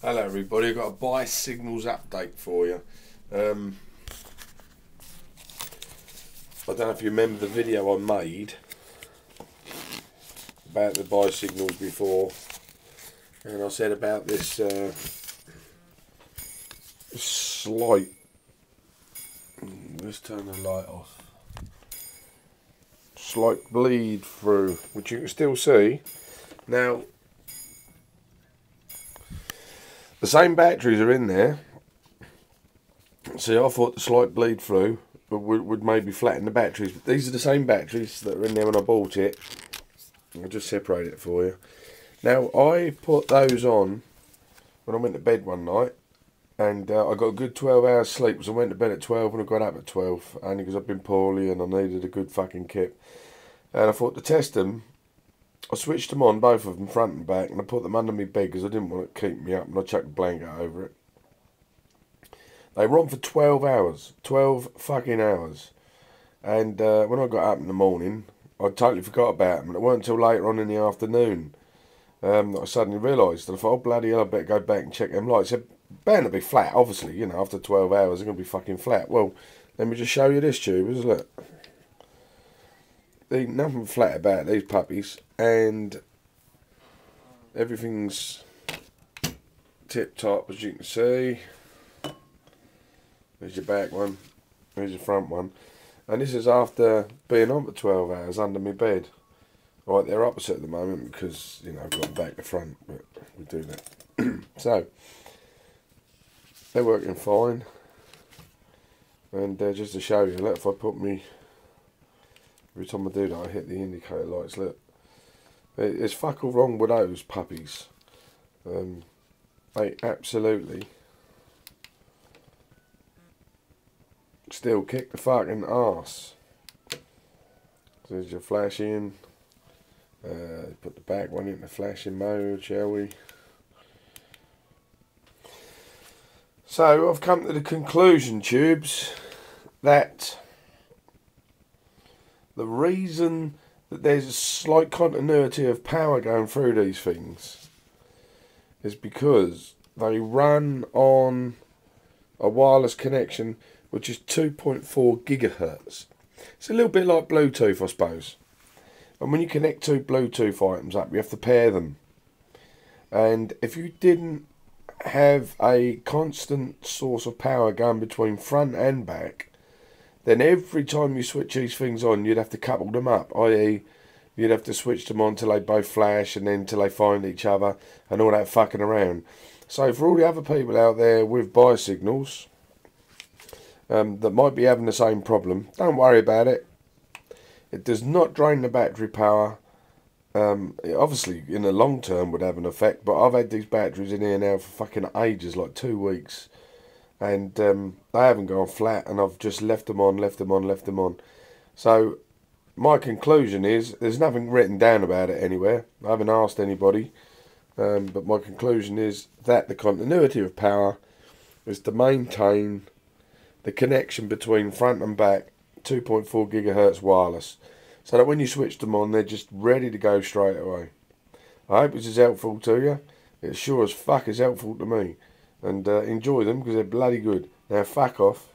Hello everybody, I've got a bicygnals update for you. I don't know if you remember the video I made about the bicygnals before, and I said about this slight, let's turn the light off, slight bleed through, which you can still see. Now, the same batteries are in there. See, I thought the slight bleed through would maybe flatten the batteries, but these are the same batteries that were in there when I bought it. I'll just separate it for you. Now, I put those on when I went to bed one night, and I got a good 12 hours sleep, so I went to bed at 12 and I got up at 12, only because I've been poorly and I needed a good fucking kip. And I thought to test them, I switched them on, both of them, front and back, and I put them under my bed because I didn't want it to keep me up, and I chucked a blanket over it. They were on for 12 hours. 12 fucking hours. And when I got up in the morning, I totally forgot about them, and it weren't until later on in the afternoon that I suddenly realised. And I thought, oh bloody hell, I better go back and check them lights. They're bound to be flat, obviously, you know, after 12 hours they're going to be fucking flat. Well, let me just show you this tube, look. There's nothing flat about these puppies, and everything's tip top, as you can see. There's your back one, there's your front one, and this is after being on for 12 hours under my bed. Right, they're opposite at the moment because, you know, I've got them back to front, but we do that. So, they're working fine, and just to show you, look, if I put me, every time I do that I hit the indicator lights, look. There's fuck all wrong with those puppies. They absolutely still kick the fucking arse. There's your flashing. Put the back one into flashing mode, shall we? So I've come to the conclusion, tubes, that the reason that there's a slight continuity of power going through these things is because they run on a wireless connection which is 2.4 gigahertz. It's a little bit like Bluetooth, I suppose. And when you connect two Bluetooth items up, you have to pair them. And if you didn't have a constant source of power going between front and back, then every time you switch these things on, you'd have to couple them up, i.e. you'd have to switch them on till they both flash and then till they find each other and all that fucking around. So for all the other people out there with bicygnals that might be having the same problem, don't worry about it. It does not drain the battery power. It obviously in the long term would have an effect, but I've had these batteries in here now for fucking ages, like 2 weeks. And they haven't gone flat, and I've just left them on. So my conclusion is, there's nothing written down about it anywhere. I haven't asked anybody, but my conclusion is that the continuity of power is to maintain the connection between front and back, 2.4 gigahertz wireless, so that when you switch them on, they're just ready to go straight away. I hope this is helpful to you. It sure as fuck is helpful to me. And enjoy them because they're bloody good. Now fuck off.